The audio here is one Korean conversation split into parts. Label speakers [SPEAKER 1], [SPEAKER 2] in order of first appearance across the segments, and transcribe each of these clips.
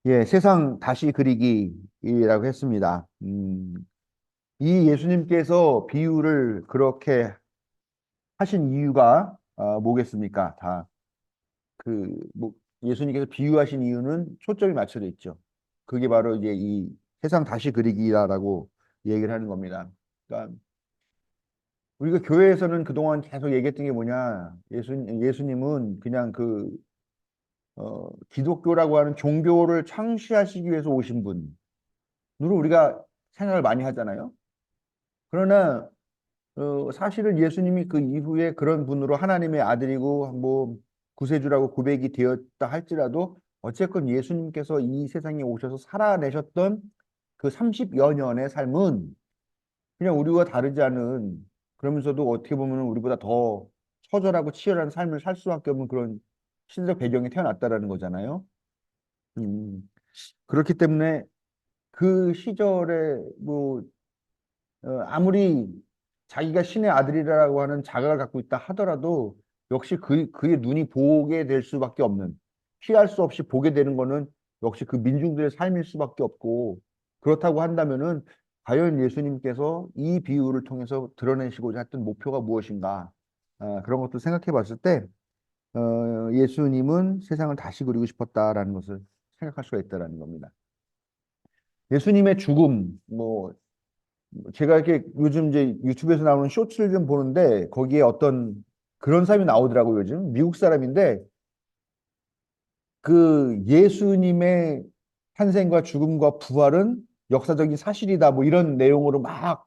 [SPEAKER 1] 예, 세상 다시 그리기라고 했습니다. 이 예수님께서 비유를 그렇게 하신 이유가 뭐겠습니까? 뭐, 예수님께서 비유하신 이유는 초점이 맞춰져 있죠. 그게 바로 이제 이 세상 다시 그리기라고 얘기를 하는 겁니다. 그러니까 우리가 교회에서는 그동안 계속 얘기했던 게 뭐냐? 예수님은 그냥 기독교라고 하는 종교를 창시하시기 위해서 오신 분으로 우리가 생각을 많이 하잖아요. 그러나 사실은 예수님이 그 이후에 그런 분으로 하나님의 아들이고 뭐 구세주라고 고백이 되었다 할지라도 어쨌건 예수님께서 이 세상에 오셔서 살아내셨던 그 30여 년의 삶은 그냥 우리와 다르지 않은, 그러면서도 어떻게 보면 우리보다 더 처절하고 치열한 삶을 살 수밖에 없는 그런 시대적 배경에 태어났다라는 거잖아요. 음, 그렇기 때문에 그 시절에 아무리 자기가 신의 아들이라고 하는 자각을 갖고 있다 하더라도 역시 그의 눈이 보게 될 수밖에 없는, 피할 수 없이 보게 되는 거는 역시 그 민중들의 삶일 수밖에 없고, 그렇다고 한다면은 과연 예수님께서 이 비유를 통해서 드러내시고자 했던 목표가 무엇인가? 그런 것도 생각해 봤을 때 예수님은 세상을 다시 그리고 싶었다라는 것을 생각할 수가 있다라는 겁니다. 예수님의 죽음, 제가 이렇게 요즘 이제 유튜브에서 나오는 쇼츠를 좀 보는데 거기에 어떤 그런 사람이 나오더라고요. 요즘 미국 사람인데 그 예수님의 탄생과 죽음과 부활은 역사적인 사실이다 뭐 이런 내용으로 막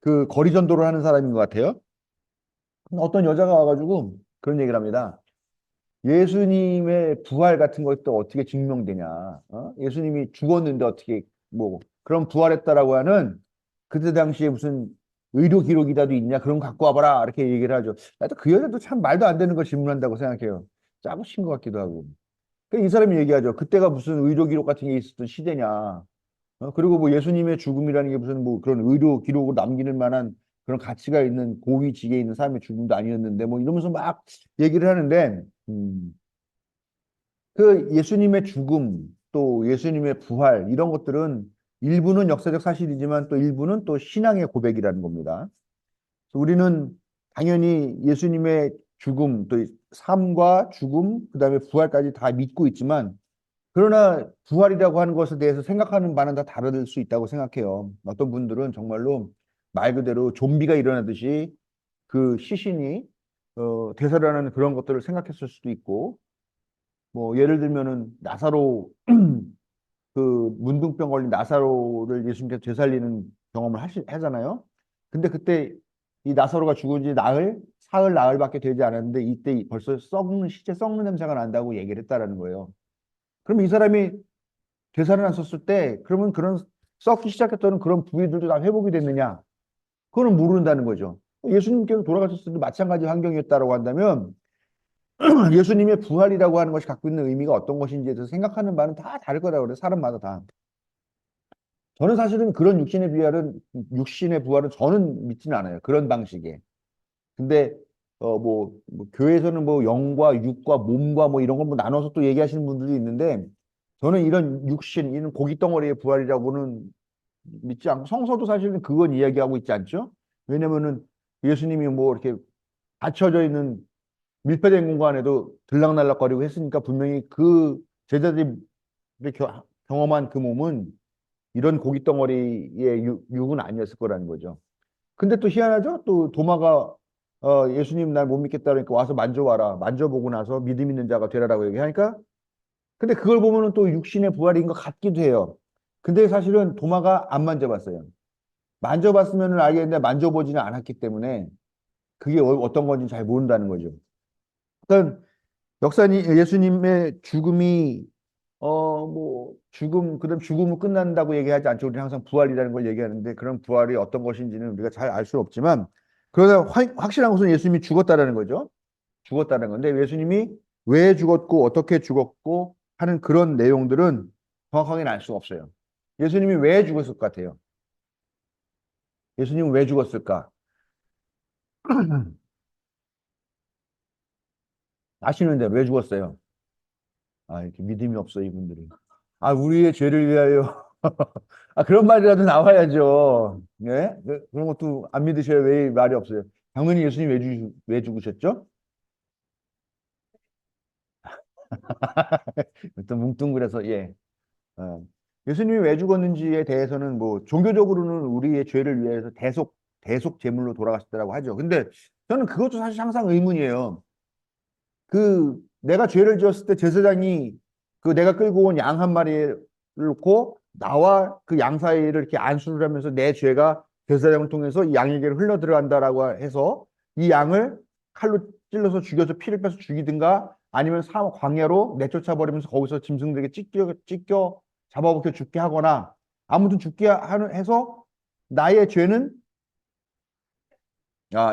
[SPEAKER 1] 그 거리 전도를 하는 사람인 것 같아요. 어떤 여자가 와가지고 그런 얘기를 합니다. 예수님의 부활 같은 것도 어떻게 증명되냐? 예수님이 죽었는데 어떻게 뭐 그런 부활했다라고 하는 그때 당시에 무슨 의료 기록이라도 있냐? 그런 거 갖고 와봐라 이렇게 얘기를 하죠. 나도 그 여자도 참 말도 안 되는 걸 질문한다고 생각해요. 짜고 친 것 같기도 하고. 이 사람이 얘기하죠. 그때가 무슨 의료 기록 같은 게 있었던 시대냐? 그리고 뭐 예수님의 죽음이라는 게 무슨 뭐 그런 의료 기록을 남기는 만한 그런 가치가 있는 고위 직에 있는 사람의 죽음도 아니었는데 뭐 이러면서 막 얘기를 하는데 그 예수님의 죽음 또 예수님의 부활 이런 것들은 일부는 역사적 사실이지만 또 일부는 또 신앙의 고백이라는 겁니다. 우리는 당연히 예수님의 죽음 또 삶과 죽음 그다음에 부활까지 다 믿고 있지만 그러나 부활이라고 하는 것에 대해서 생각하는 바는 다 다를 수 있다고 생각해요. 어떤 분들은 정말로 말 그대로 좀비가 일어나듯이 그 시신이 되살아나는 그런 것들을 생각했을 수도 있고, 뭐 예를 들면은 나사로 그 문둥병 걸린 나사로를 예수님께서 되살리는 경험을 하잖아요. 근데 그때 이 나사로가 죽은 지 사흘 나흘밖에 되지 않았는데 이때 벌써 시체 썩는 냄새가 난다고 얘기를 했다라는 거예요. 그럼 이 사람이 되살아났었을 때 그러면 그런 썩기 시작했던 그런 부위들도 다 회복이 됐느냐? 그거는 모른다는 거죠. 예수님께서 돌아가셨을 때 마찬가지 환경이었다라고 한다면 예수님의 부활이라고 하는 것이 갖고 있는 의미가 어떤 것인지에 대해서 생각하는 바는 다 다를 거라고 그래요. 사람마다 다. 저는 사실은 그런 육신의 부활은 저는 믿지는 않아요. 그런 방식에. 근데 교회에서는 뭐 영과 육과 몸과 뭐 이런 걸 뭐 나눠서 또 얘기하시는 분들도 있는데 저는 이런 육신, 이런 고기 덩어리의 부활이라고는 믿지 않고 성서도 사실은 그건 이야기하고 있지 않죠? 왜냐면은 예수님이 뭐 이렇게 닫혀져 있는 밀폐된 공간에도 들락날락거리고 했으니까 분명히 그 제자들이 경험한 그 몸은 이런 고기 덩어리의 육은 아니었을 거라는 거죠. 근데 또 희한하죠? 또 도마가 예수님 날 못 믿겠다 그러니까 와서 만져봐라. 만져보고 나서 믿음 있는 자가 되라라고 얘기하니까 근데 그걸 보면은 또 육신의 부활인 것 같기도 해요. 근데 사실은 도마가 안 만져봤어요. 만져봤으면 알겠는데 만져보지는 않았기 때문에 그게 어떤 건지 잘 모른다는 거죠. 그러니까 예수님의 죽음이 그다음 죽음은 끝난다고 얘기하지 않죠. 우리는 항상 부활이라는 걸 얘기하는데 그런 부활이 어떤 것인지는 우리가 잘 알 수 없지만 그러나 확실한 것은 예수님이 죽었다라는 거죠. 죽었다는 건데 예수님이 왜 죽었고 어떻게 죽었고 하는 그런 내용들은 정확하게는 알 수가 없어요. 예수님이 왜 죽었을 것 같아요? 예수님은 왜 죽었을까? 아시는 대로 왜 죽었어요? 이렇게 믿음이 없어 이분들이. 아, 우리의 죄를 위하여. 아, 그런 말이라도 나와야죠. 예? 그런 것도 안 믿으셔야 왜 말이 없어요. 당연히 예수님 왜 죽으셨죠? 또 뭉뚱그려서, 예. 어. 예수님이 왜 죽었는지에 대해서는 뭐, 종교적으로는 우리의 죄를 위해서 대속 제물로 돌아가셨다고 하죠. 근데 저는 그것도 사실 항상 의문이에요. 내가 죄를 지었을 때 제사장이 그 내가 끌고 온 양 한 마리를 놓고 나와 그 양 사이를 이렇게 안수를 하면서 내 죄가 제사장을 통해서 이 양에게로 흘러 들어간다라고 해서 이 양을 칼로 찔러서 죽여서 피를 빼서 죽이든가 아니면 광야로 내쫓아 버리면서 거기서 짐승들에게 찢겨 잡아먹혀 죽게 하거나 아무튼 해서 나의 죄는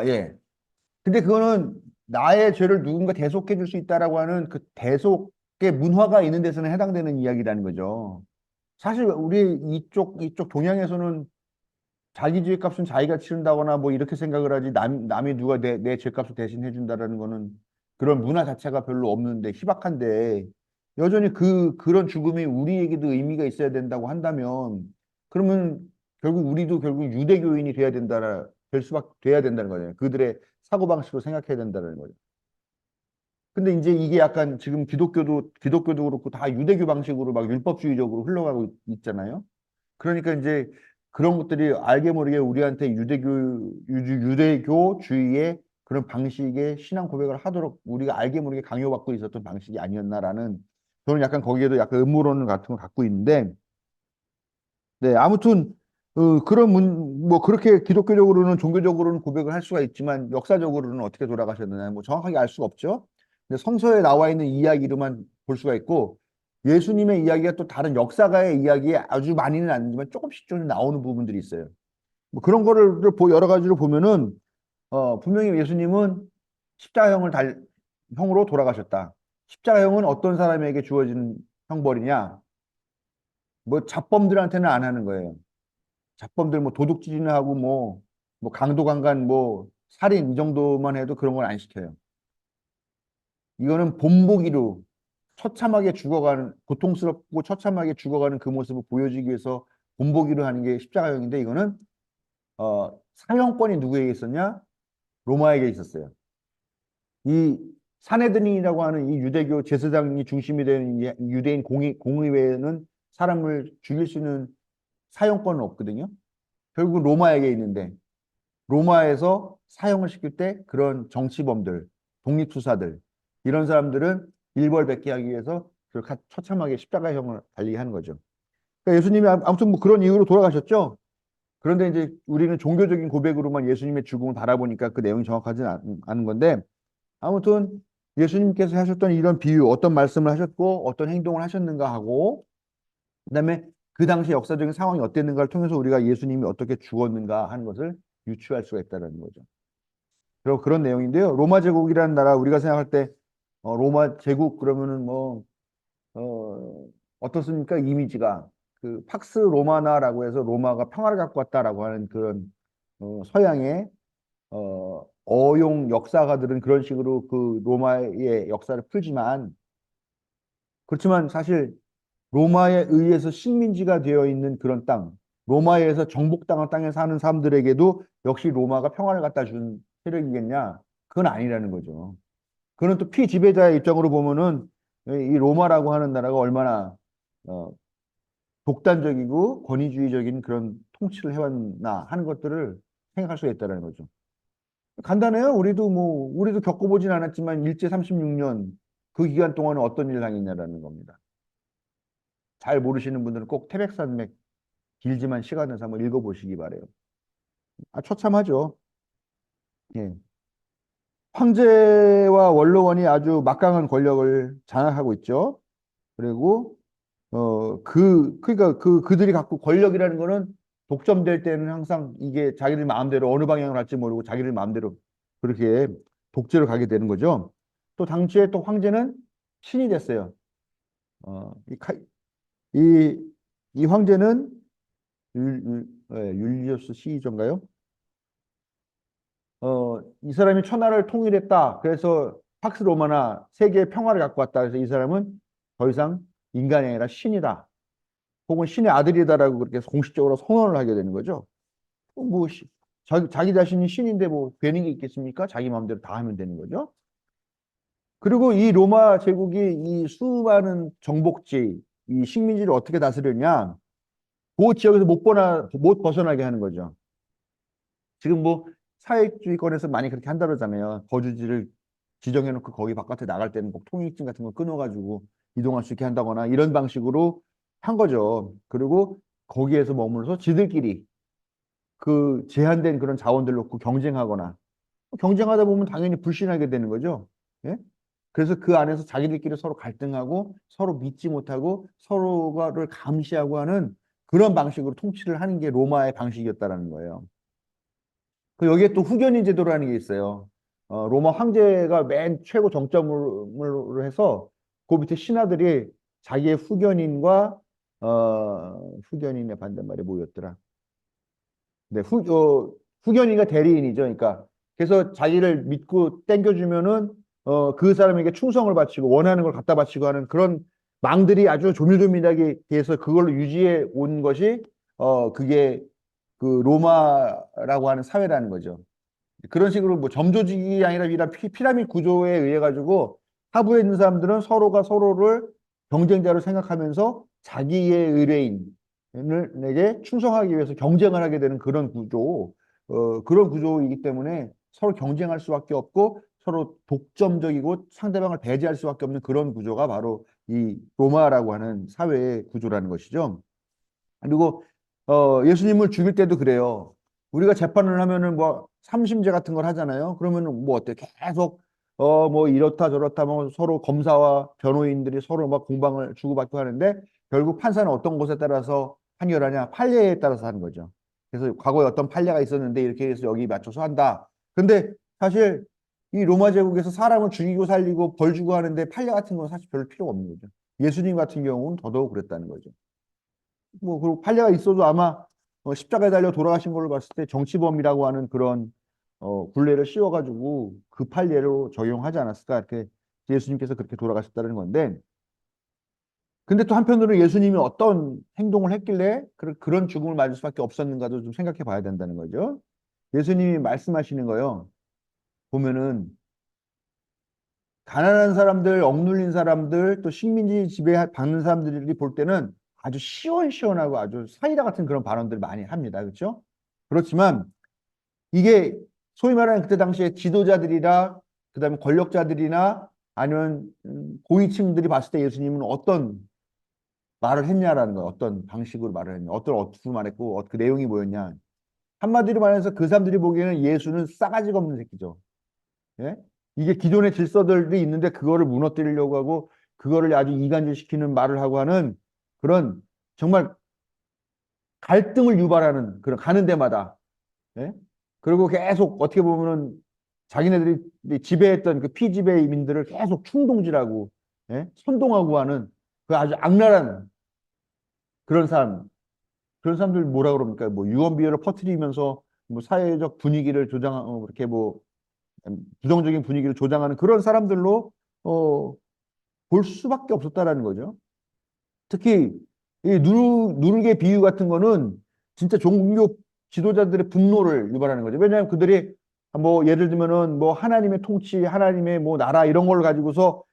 [SPEAKER 1] 예. 근데 그거는 나의 죄를 누군가 대속해 줄 수 있다라고 하는 그 대속의 문화가 있는 데서는 해당되는 이야기라는 거죠. 사실 우리 이쪽 동양에서는 자기 죄값은 자기가 치른다거나 뭐 이렇게 생각을 하지 남이 누가 내 죄값을 대신 해준다라는 거는 그런 문화 자체가 별로 없는데 희박한데 여전히 그런 죽음이 우리에게도 의미가 있어야 된다고 한다면 그러면 결국 유대교인이 돼야 된다는 거잖아요. 그들의 사고방식으로 생각해야 된다는 거죠. 근데 이제 이게 약간 지금 기독교도 그렇고 다 유대교 방식으로 막 율법주의적으로 흘러가고 있잖아요. 그러니까 이제 그런 것들이 알게 모르게 우리한테 유대교주의의 그런 방식의 신앙 고백을 하도록 우리가 알게 모르게 강요받고 있었던 방식이 아니었나라는 저는 약간 거기에도 약간 음모론 같은 걸 갖고 있는데 네 아무튼 뭐 그렇게 기독교적으로는 종교적으로는 고백을 할 수가 있지만 역사적으로는 어떻게 돌아가셨느냐 뭐 정확하게 알 수가 없죠. 근데 성서에 나와 있는 이야기로만 볼 수가 있고 예수님의 이야기가 또 다른 역사가의 이야기에 아주 많이는 아니지만 조금씩 좀 나오는 부분들이 있어요. 뭐 그런 거를 여러 가지로 보면은 분명히 예수님은 형으로 돌아가셨다. 십자가형은 어떤 사람에게 주어진 형벌이냐? 뭐 잡범들한테는 안 하는 거예요. 잡범들 뭐 도둑질이나 하고 뭐 강도강간 뭐 살인 이 정도만 해도 그런 걸 안 시켜요. 이거는 본보기로 고통스럽고 처참하게 죽어가는 그 모습을 보여주기 위해서 본보기로 하는 게 십자가형인데 이거는 사형권이 누구에게 있었냐? 로마에게 있었어요. 이 사내들이라고 하는 이 유대교 제사장이 중심이 되는 이 유대인 공의회는 사람을 죽일 수 있는 사형권은 없거든요. 결국 로마에게 있는데 로마에서 사형을 시킬 때 그런 정치범들, 독립투사들 이런 사람들은 일벌백계 하기 위해서 처참하게 십자가형을 달리게 하는 거죠. 그러니까 예수님이 아무튼 뭐 그런 이유로 돌아가셨죠. 그런데 이제 우리는 종교적인 고백으로만 예수님의 죽음을 바라보니까 그 내용이 정확하지는 않은 건데 아무튼 예수님께서 하셨던 이런 비유, 어떤 말씀을 하셨고 어떤 행동을 하셨는가 하고 그다음에 그 당시 역사적인 상황이 어땠는가를 통해서 우리가 예수님이 어떻게 죽었는가 하는 것을 유추할 수가 있다는 거죠. 그리고 그런 내용인데요. 로마 제국이라는 나라 우리가 생각할 때 로마 제국 그러면은 뭐 어떻습니까? 이미지가 그 팍스 로마나라고 해서 로마가 평화를 갖고 왔다라고 하는 그런 서양의 어용 역사가들은 그런 식으로 그 로마의 역사를 풀지만 그렇지만 사실 로마에 의해서 식민지가 되어 있는 그런 땅, 로마에 의해서 정복당한 땅에 사는 사람들에게도 역시 로마가 평화를 갖다 준 세력이겠냐? 그건 아니라는 거죠. 그는 또 피지배자의 입장으로 보면은 이 로마라고 하는 나라가 얼마나 어, 독단적이고 권위주의적인 그런 통치를 해왔나 하는 것들을 생각할 수가 있다는 거죠. 간단해요. 우리도 겪어보진 않았지만 일제 36년 그 기간 동안은 어떤 일을 당했냐라는 겁니다. 잘 모르시는 분들은 꼭 태백산맥 길지만 시간 내서 한번 읽어보시기 바래요. 처참하죠. 예. 황제와 원로원이 아주 막강한 권력을 장악하고 있죠. 그리고 그러니까 그들이 갖고 권력이라는 거는 독점될 때는 항상 이게 자기들 마음대로 어느 방향을 갈지 모르고 자기들 마음대로 그렇게 독재를 가게 되는 거죠. 또 당시에 또 황제는 신이 됐어요. 어, 이, 카- 이, 이 황제는 율리우스 시저인가요? 이 사람이 천하를 통일했다. 그래서 팍스 로마나 세계의 평화를 갖고 왔다. 그래서 이 사람은 더 이상 인간이 아니라 신이다. 혹은 신의 아들이다라고 그렇게 공식적으로 선언을 하게 되는 거죠. 뭐 자기 자신이 신인데 뭐 되는 게 있겠습니까? 자기 마음대로 다 하면 되는 거죠. 그리고 이 로마 제국이 이 수많은 정복지, 이 식민지를 어떻게 다스렸냐? 그 지역에서 못 벗어나게 하는 거죠. 지금 뭐 사회주의권에서 많이 그렇게 한다 그러잖아요. 거주지를 지정해놓고 거기 바깥에 나갈 때는 꼭 통행증 같은 거 끊어가지고 이동할 수 있게 한다거나 이런 방식으로 한 거죠. 그리고 거기에서 머물러서 지들끼리 그 제한된 그런 자원들 놓고 경쟁하거나 경쟁하다 보면 당연히 불신하게 되는 거죠. 예? 그래서 그 안에서 자기들끼리 서로 갈등하고 서로 믿지 못하고 서로를 감시하고 하는 그런 방식으로 통치를 하는 게 로마의 방식이었다라는 거예요. 그 여기에 또 후견인 제도라는 게 있어요. 로마 황제가 맨 최고 정점으로 해서 그 밑에 신하들이 자기의 후견인의 반대말이 뭐였더라? 네, 후견인과 대리인이죠. 그러니까 그래서 자기를 믿고 땡겨주면은 그 사람에게 충성을 바치고 원하는 걸 갖다 바치고 하는 그런 망들이 아주 조밀조밀하게 돼서 그걸로 유지해 온 것이 그게 그 로마라고 하는 사회라는 거죠. 그런 식으로 뭐 점조직이 아니라 이런 피라미드 구조에 의해 가지고 하부에 있는 사람들은 서로가 서로를 경쟁자로 생각하면서 자기의 의뢰인에게 충성하기 위해서 경쟁을 하게 되는 그런 구조이기 때문에 서로 경쟁할 수밖에 없고 서로 독점적이고 상대방을 배제할 수밖에 없는 그런 구조가 바로 이 로마라고 하는 사회의 구조라는 것이죠. 그리고 예수님을 죽일 때도 그래요. 우리가 재판을 하면은 뭐 삼심제 같은 걸 하잖아요. 그러면은 뭐 어때? 계속 뭐 이렇다 저렇다 뭐 서로 검사와 변호인들이 서로 막 공방을 주고받고 하는데 결국 판사는 어떤 것에 따라서 판결하냐? 판례에 따라서 하는 거죠. 그래서 과거에 어떤 판례가 있었는데 이렇게 해서 여기 맞춰서 한다. 근데 사실 이 로마 제국에서 사람을 죽이고 살리고 벌 주고 하는데 판례 같은 건 사실 별 필요가 없는 거죠. 예수님 같은 경우는 더더욱 그랬다는 거죠. 뭐, 그리고 판례가 있어도 아마 십자가에 달려 돌아가신 걸로 봤을 때 정치범이라고 하는 그런 굴레를 씌워가지고 그 판례로 적용하지 않았을까 이렇게 예수님께서 그렇게 돌아가셨다는 건데 근데 또 한편으로 예수님이 어떤 행동을 했길래 그런 죽음을 맞을 수밖에 없었는가도 좀 생각해 봐야 된다는 거죠. 예수님이 말씀하시는 거요. 보면은 가난한 사람들, 억눌린 사람들, 또 식민지 지배받는 사람들이 볼 때는 아주 시원시원하고 아주 사이다 같은 그런 발언들 많이 합니다. 그렇죠? 그렇지만 이게 소위 말하는 그때 당시에 지도자들이나 그다음에 권력자들이나 아니면 고위층들이 봤을 때 예수님은 어떤 말을 했냐라는 거예요. 어떤 방식으로 말을 했냐, 어떻게 말했고 그 내용이 뭐였냐. 한마디로 말해서 그 사람들이 보기에는 예수는 싸가지가 없는 새끼죠. 예? 이게 기존의 질서들이 있는데 그거를 무너뜨리려고 하고 그거를 아주 이간질시키는 말을 하고 하는 그런 정말 갈등을 유발하는 그런 가는 데마다 예? 그리고 계속 어떻게 보면은 자기네들이 지배했던 그 피지배민들을 계속 충동질하고 예? 선동하고 하는 그 아주 악랄한 그런 사람들 뭐라 그럽니까? 뭐 유언비어를 퍼뜨리면서 뭐 사회적 분위기를 조장하고 그렇게 뭐 부정적인 분위기를 조장하는 그런 사람들로 어, 볼 수밖에 없었다라는 거죠. 특히 이 누룩의 비유 같은 거는 진짜 종교 지도자들의 분노를 유발하는 거죠. 왜냐하면 그들이 뭐 예를 들면은 뭐 하나님의 통치, 하나님의 뭐 나라 이런 걸 가지고서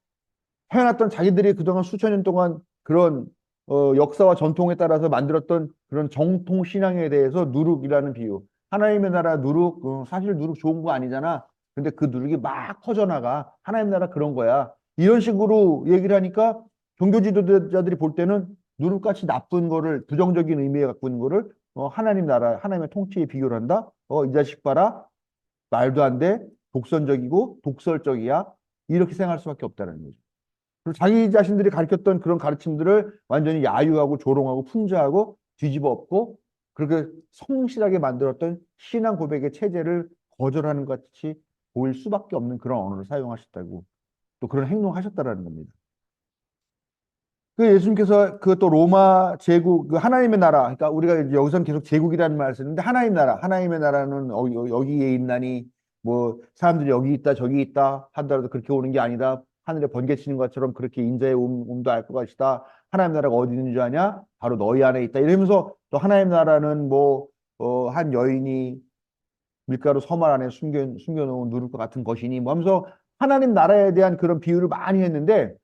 [SPEAKER 1] 해왔던 자기들이 그동안 수천 년 동안 그런 역사와 전통에 따라서 만들었던 그런 정통 신앙에 대해서 누룩이라는 비유. 하나님의 나라 누룩, 사실 누룩 좋은 거 아니잖아. 근데 그 누룩이 막 퍼져나가. 하나님 나라 그런 거야. 이런 식으로 얘기를 하니까 종교 지도자들이 볼 때는 누룩같이 나쁜 거를 부정적인 의미에 갖고 있는 거를 하나님 나라, 하나님의 통치에 비교를 한다. 이 자식 봐라. 말도 안 돼. 독선적이고 독설적이야. 이렇게 생각할 수밖에 없다는 거죠. 그리고 자기 자신들이 가르쳤던 그런 가르침들을 완전히 야유하고 조롱하고 풍자하고 뒤집어 엎고 그렇게 성실하게 만들었던 신앙 고백의 체제를 거절하는 것 같이 보일 수밖에 없는 그런 언어를 사용하셨다고 또 그런 행동을 하셨다라는 겁니다. 그 예수님께서 그 또 로마 제국 그 하나님의 나라 그러니까 우리가 여기서는 계속 제국이라는 말을 쓰는데 하나님 나라 하나님의 나라는 여기에 있나니 뭐 사람들이 여기 있다 저기 있다 하더라도 그렇게 오는 게 아니다 하늘에 번개치는 것처럼 그렇게 인자의 옴도 알 것 것이다 하나님 나라가 어디 있는 줄 아냐? 바로 너희 안에 있다. 이러면서 또 하나님 나라는 뭐, 한 여인이 밀가루 서말 안에 숨겨놓은 누룩과 같은 것이니 뭐 하면서 하나님 나라에 대한 그런 비유를 많이 했는데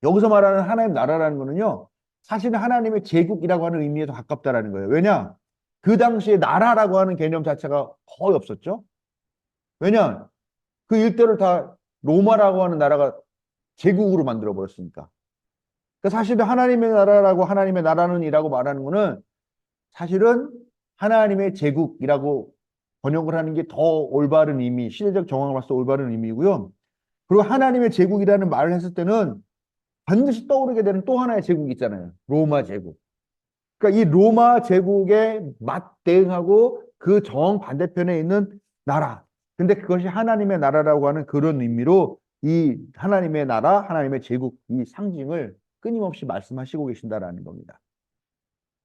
[SPEAKER 1] 여기서 말하는 하나님 나라라는 거는요, 사실은 하나님의 제국이라고 하는 의미에 더 가깝다라는 거예요. 왜냐? 그 당시에 나라라고 하는 개념 자체가 거의 없었죠. 왜냐? 그 일대를 다 로마라고 하는 나라가 제국으로 만들어 버렸으니까. 그러니까 사실은 하나님의 나라라고 하나님의 나라는 이라고 말하는 거는 사실은 하나님의 제국이라고 번역을 하는 게 더 올바른 의미, 시대적 정황을 봤을 때 올바른 의미고요. 그리고 하나님의 제국이라는 말을 했을 때는 반드시 떠오르게 되는 또 하나의 제국이 있잖아요. 로마 제국. 그러니까 이 로마 제국에 맞대응하고 그 정반대편에 있는 나라. 근데 그것이 하나님의 나라라고 하는 그런 의미로 이 하나님의 나라, 하나님의 제국, 이 상징을 끊임없이 말씀하시고 계신다라는 겁니다.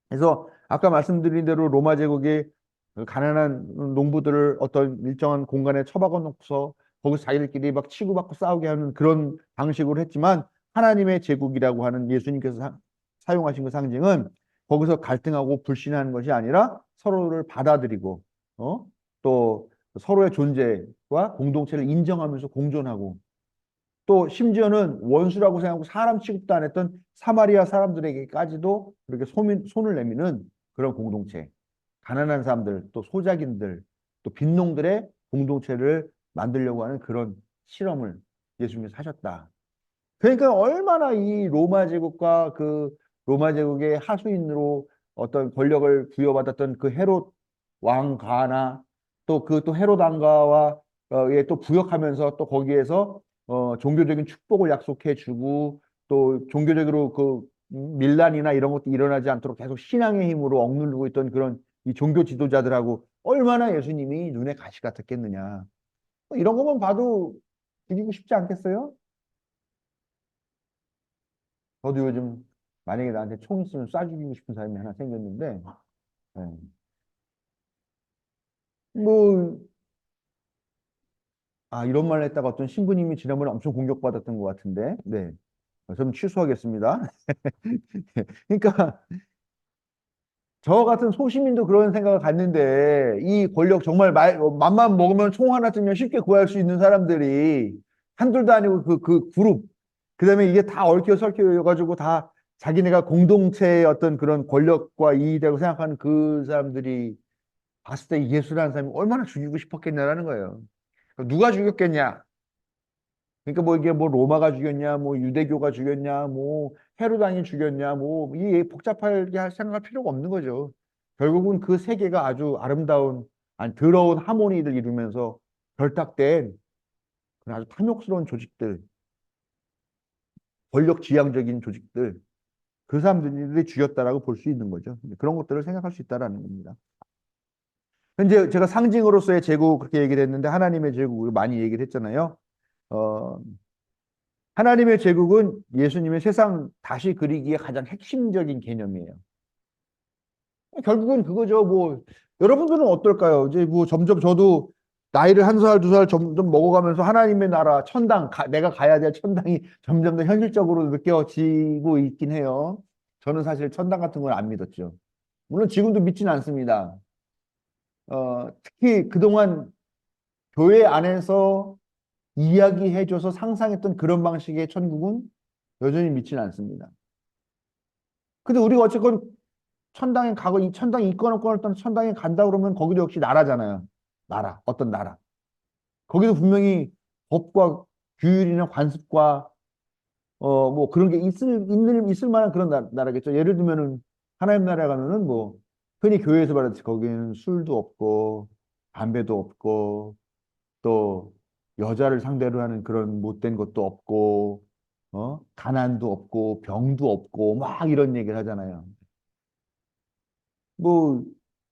[SPEAKER 1] 그래서 아까 말씀드린 대로 로마 제국이 그 가난한 농부들을 어떤 일정한 공간에 처박아 놓고서 거기서 자기들끼리 막 치고받고 싸우게 하는 그런 방식으로 했지만 하나님의 제국이라고 하는 예수님께서 사용하신 그 상징은 거기서 갈등하고 불신하는 것이 아니라 서로를 받아들이고 또 서로의 존재와 공동체를 인정하면서 공존하고 또 심지어는 원수라고 생각하고 사람 취급도 안 했던 사마리아 사람들에게까지도 그렇게 손을 내미는 그런 공동체. 가난한 사람들, 또 소작인들, 또 빈농들의 공동체를 만들려고 하는 그런 실험을 예수님께서 하셨다. 그러니까 얼마나 이 로마 제국과 그 로마 제국의 하수인으로 어떤 권력을 부여받았던 그 헤롯 왕가나 또 그 또 헤롯 왕가와 또 부역하면서 또 거기에서 종교적인 축복을 약속해 주고 또 종교적으로 그 밀란이나 이런 것도 일어나지 않도록 계속 신앙의 힘으로 억누르고 있던 그런 이 종교 지도자들하고 얼마나 예수님이 눈에 가시 같았겠느냐. 뭐 이런 것만 봐도 죽이고 싶지 않겠어요? 저도 요즘 만약에 나한테 총 있으면 쏴 죽이고 싶은 사람이 하나 생겼는데, 네. 뭐, 이런 말을 했다가 어떤 신부님이 지난번에 엄청 공격받았던 것 같은데, 네. 좀 취소하겠습니다. 그러니까, 저 같은 소시민도 그런 생각을 갖는데, 이 권력 정말 맘만 먹으면 총 하나쯤면 쉽게 구할 수 있는 사람들이 한둘도 아니고 그 그룹, 그 다음에 이게 다 얽혀 설켜가지고 다 자기네가 공동체의 어떤 그런 권력과 이익이라고 생각하는 그 사람들이 봤을 때 예수라는 사람이 얼마나 죽이고 싶었겠냐라는 거예요. 누가 죽였겠냐? 그러니까 뭐 이게 뭐 로마가 죽였냐, 뭐 유대교가 죽였냐, 뭐 헤로당이 죽였냐, 뭐 이 복잡하게 생각할 필요가 없는 거죠. 결국은 그 세계가 아주 아름다운, 아니 더러운 하모니를 이루면서 결탁된 그런 아주 탐욕스러운 조직들, 권력 지향적인 조직들, 그 사람들이 죽였다라고 볼 수 있는 거죠. 그런 것들을 생각할 수 있다라는 겁니다. 현재 제가 상징으로서의 제국 그렇게 얘기를 했는데 하나님의 제국을 많이 얘기를 했잖아요. 어, 하나님의 제국은 예수님의 세상 다시 그리기에 가장 핵심적인 개념이에요. 결국은 그거죠. 뭐 여러분들은 어떨까요? 이제 뭐 점점 저도 나이를 한 살, 두 살 점점 먹어가면서 하나님의 나라, 천당, 내가 가야 될 천당이 점점 더 현실적으로 느껴지고 있긴 해요. 저는 사실 천당 같은 걸 안 믿었죠. 물론 지금도 믿지는 않습니다. 특히 그동안 교회 안에서 이야기해줘서 상상했던 그런 방식의 천국은 여전히 믿지는 않습니다. 근데 우리가 어쨌건 천당에 가고 이 천당에 있건 없건 일단 천당에 간다 그러면 거기도 역시 나라잖아요. 나라, 어떤 나라. 거기도 분명히 법과 규율이나 관습과 뭐 그런 게 있을 만한 그런 나라겠죠. 예를 들면은 하나님 나라에 가면은 뭐 흔히 교회에서 말하듯이 거기는 술도 없고 담배도 없고 또 여자를 상대로 하는 그런 못된 것도 없고 가난도 없고 병도 없고 막 이런 얘기를 하잖아요. 뭐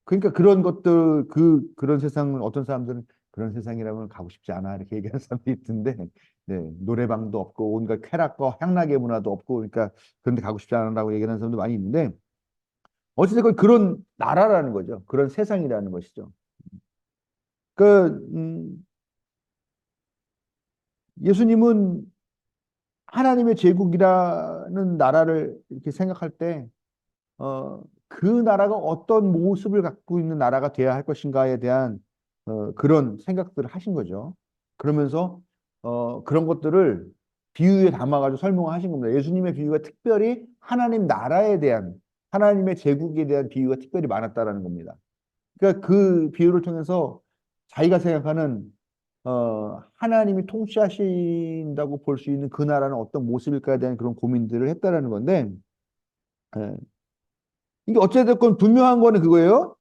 [SPEAKER 1] 그러니까 그런 것들 그런 세상을 어떤 사람들은 그런 세상이라면 가고 싶지 않아 이렇게 얘기하는 사람도 있던데 네, 노래방도 없고 온갖 쾌락과 향락의 문화도 없고 그러니까 그런 데 가고 싶지 않아라고 얘기하는 사람도 많이 있는데 어찌됐건 그런 나라라는 거죠. 그런 세상이라는 것이죠. 그 예수님은 하나님의 제국이라는 나라를 이렇게 생각할 때, 그 나라가 어떤 모습을 갖고 있는 나라가 돼야 할 것인가에 대한 그런 생각들을 하신 거죠. 그러면서 그런 것들을 비유에 담아가지고 설명을 하신 겁니다. 예수님의 비유가 특별히 하나님 나라에 대한 하나님의 제국에 대한 비유가 특별히 많았다라는 겁니다. 그러니까 그 비유를 통해서 자기가 생각하는 하나님이 통치하신다고 볼 수 있는 그 나라는 어떤 모습일까에 대한 그런 고민들을 했다라는 건데, 예. 이게 어찌됐건 분명한 거는 그거예요.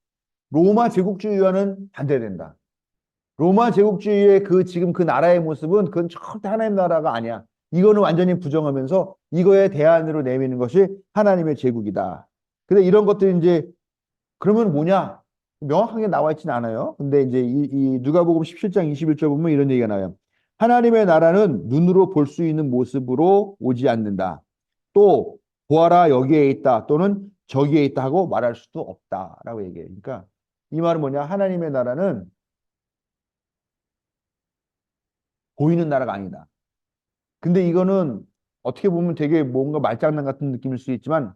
[SPEAKER 1] 로마 제국주의와는 반대된다. 로마 제국주의의 그 지금 그 나라의 모습은 그건 절대 하나님 나라가 아니야. 이거는 완전히 부정하면서 이거에 대안으로 내미는 것이 하나님의 제국이다. 근데 이런 것들이 이제 그러면 뭐냐? 명확하게 나와 있지는 않아요. 근데 이제 이 누가복음 17장 21절 보면 이런 얘기가 나와요. 하나님의 나라는 눈으로 볼 수 있는 모습으로 오지 않는다. 또 보아라 여기에 있다 또는 저기에 있다 하고 말할 수도 없다라고 얘기해요. 그러니까 이 말은 뭐냐? 하나님의 나라는 보이는 나라가 아니다. 근데 이거는 어떻게 보면 되게 뭔가 말장난 같은 느낌일 수 있지만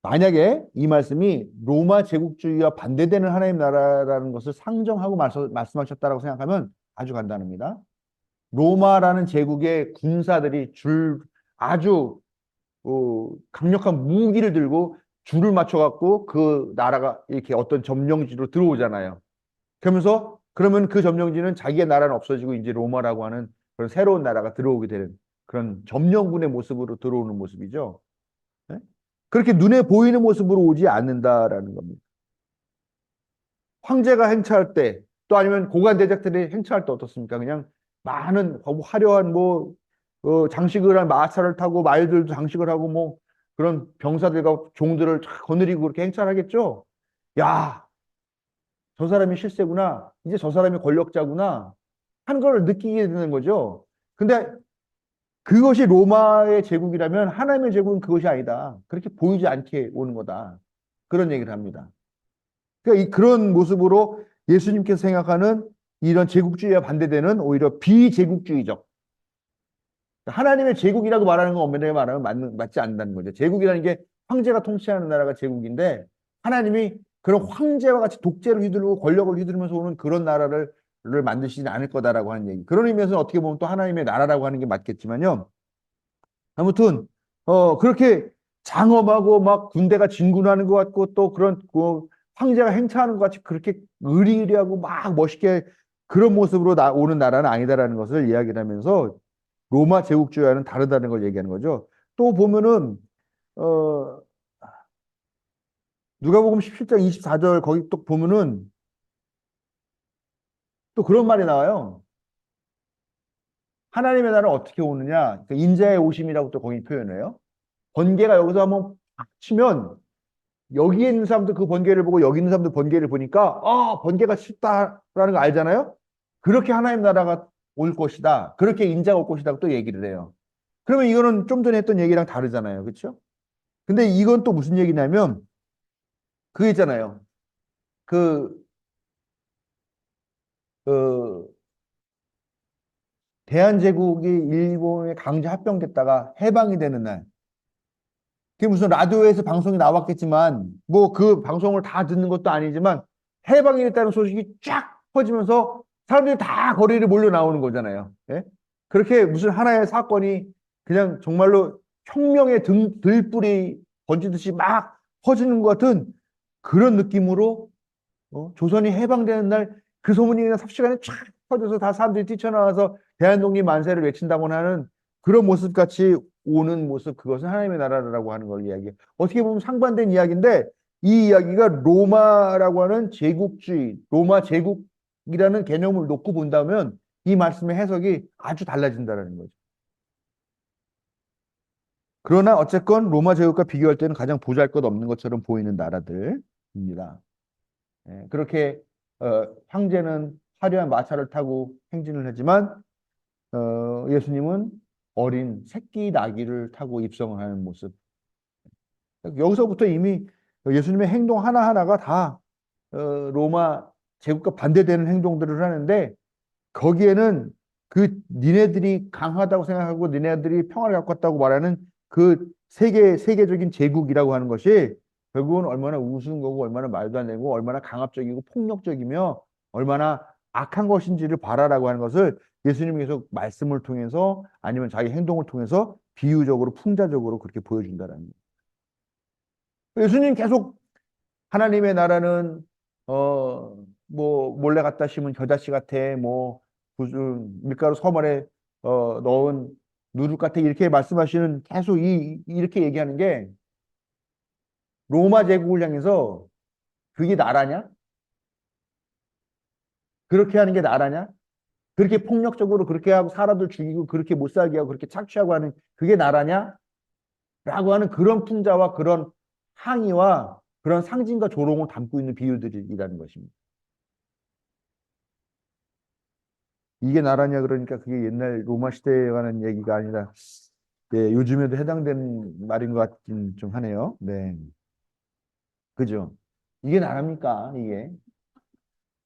[SPEAKER 1] 만약에 이 말씀이 로마 제국주의와 반대되는 하나님 나라라는 것을 상정하고 말씀하셨다라고 생각하면 아주 간단합니다. 로마라는 제국의 군사들이 아주 강력한 무기를 들고 줄을 맞춰갖고 그 나라가 이렇게 어떤 점령지로 들어오잖아요. 그러면 그 점령지는 자기의 나라는 없어지고 이제 로마라고 하는 그런 새로운 나라가 들어오게 되는 그런 점령군의 모습으로 들어오는 모습이죠. 네? 그렇게 눈에 보이는 모습으로 오지 않는다라는 겁니다. 황제가 행차할 때, 또 아니면 고관 대작들이 행차할 때 어떻습니까? 그냥 많은 화려한 장식을 한 마차를 타고 말들도 장식을 하고 뭐 그런 병사들과 종들을 쫙 거느리고 그렇게 행차를 하겠죠? 야, 저 사람이 실세구나. 이제 저 사람이 권력자구나. 한 걸 느끼게 되는 거죠. 근데 그것이 로마의 제국이라면 하나님의 제국은 그것이 아니다. 그렇게 보이지 않게 오는 거다. 그런 얘기를 합니다. 그러니까 그런 모습으로 예수님께서 생각하는 이런 제국주의와 반대되는 오히려 비제국주의적. 하나님의 제국이라고 말하는 건 엄밀하게 말하면 맞지 않는다는 거죠. 제국이라는 게 황제가 통치하는 나라가 제국인데 하나님이 그런 황제와 같이 독재를 휘두르고 권력을 휘두르면서 오는 그런 나라를 만드시지 않을 거다라고 하는 얘기. 그런 의미에서 어떻게 보면 또 하나님의 나라라고 하는 게 맞겠지만요. 아무튼 그렇게 장엄하고 막 군대가 진군하는 것 같고 또 그런 황제가 행차하는 것 같이 그렇게 의리의리하고 막 멋있게 그런 모습으로 오는 나라는 아니다라는 것을 이야기를 하면서 로마 제국주의와는 다르다는 걸 얘기하는 거죠. 또 보면은 어 누가복음 17장 24절 거기 또 보면은 또 그런 말이 나와요. 하나님의 나라는 어떻게 오느냐? 그 인자의 오심이라고 또 거기 표현해요. 번개가 여기서 한번 팍 치면 여기에 있는 사람도 그 번개를 보고 여기 있는 사람도 번개를 보니까 번개가 쳤다라는 거 알잖아요. 그렇게 하나님 나라가 올 것이다. 그렇게 인자가 올 것이다. 또 얘기를 해요. 그러면 이거는 좀 전에 했던 얘기랑 다르잖아요. 그렇죠? 근데 이건 또 무슨 얘기냐면 그게 있잖아요. 그 어, 대한제국이 일본에 강제 합병됐다가 해방이 되는 날 그게 무슨 라디오에서 방송이 나왔겠지만 뭐 그 방송을 다 듣는 것도 아니지만 해방이 됐다는 소식이 쫙 퍼지면서 사람들이 다 거리를 몰려 나오는 거잖아요. 예? 그렇게 무슨 하나의 사건이 그냥 정말로 혁명의 들불이 번지듯이 막 퍼지는 것 같은 그런 느낌으로 조선이 해방되는 날 그 소문이 그냥 삽시간에 쫙 퍼져서 다 사람들이 뛰쳐나와서 대한독립 만세를 외친다거나 하는 그런 모습 같이 오는 모습 그것은 하나님의 나라라고 하는 걸 이야기해요. 어떻게 보면 상반된 이야기인데 이 이야기가 로마라고 하는 제국주의, 로마 제국이라는 개념을 놓고 본다면 이 말씀의 해석이 아주 달라진다는 거죠. 그러나 어쨌건 로마 제국과 비교할 때는 가장 보잘것없는 것처럼 보이는 나라들입니다. 그렇게 황제는 화려한 마차를 타고 행진을 하지만 예수님은 어린 새끼 나귀를 타고 입성을 하는 모습. 여기서부터 이미 예수님의 행동 하나하나가 다 로마 제국과 반대되는 행동들을 하는데 거기에는 그 니네들이 강하다고 생각하고 니네들이 평화를 갖고 왔다고 말하는 그 세계적인 제국이라고 하는 것이 결국은 얼마나 우스운 거고 얼마나 말도 안 되고 얼마나 강압적이고 폭력적이며 얼마나 악한 것인지를 봐라라고 하는 것을 예수님이 계속 말씀을 통해서 아니면 자기 행동을 통해서 비유적으로 풍자적으로 그렇게 보여준다는 거예요. 예수님 계속 하나님의 나라는 뭐 몰래 갖다 심은 겨자씨 같아 뭐 무슨 밀가루 서머에 넣은 누룩 같아 이렇게 말씀하시는 계속 이렇게 얘기하는 게 로마 제국을 향해서 그게 나라냐? 그렇게 하는 게 나라냐? 그렇게 폭력적으로 그렇게 하고 사람들 죽이고 그렇게 못 살게 하고 그렇게 착취하고 하는 그게 나라냐? 라고 하는 그런 풍자와 그런 항의와 그런 상징과 조롱을 담고 있는 비유들이라는 것입니다. 이게 나라냐 그러니까 그게 옛날 로마 시대에 관한 얘기가 아니라 네, 요즘에도 해당되는 말인 것 같긴 좀 하네요. 네, 그죠? 이게 나랍니까? 이게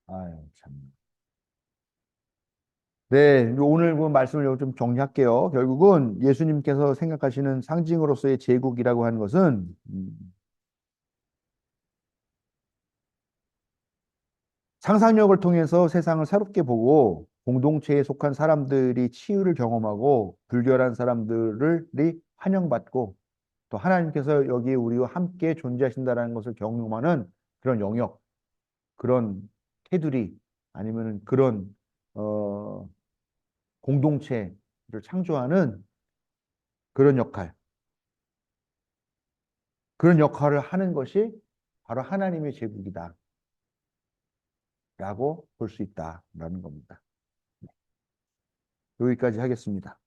[SPEAKER 1] 아유 참. 네, 오늘 그 말씀을 좀 정리할게요. 결국은 예수님께서 생각하시는 상징으로서의 제국이라고 하는 것은 상상력을 통해서 세상을 새롭게 보고 공동체에 속한 사람들이 치유를 경험하고 불결한 사람들이 환영받고 또 하나님께서 여기 우리와 함께 존재하신다라는 것을 경험하는 그런 영역, 그런 테두리 아니면은 그런 어, 공동체를 창조하는 그런 역할, 그런 역할을 하는 것이 바로 하나님의 제국이다라고 볼 수 있다라는 겁니다. 여기까지 하겠습니다.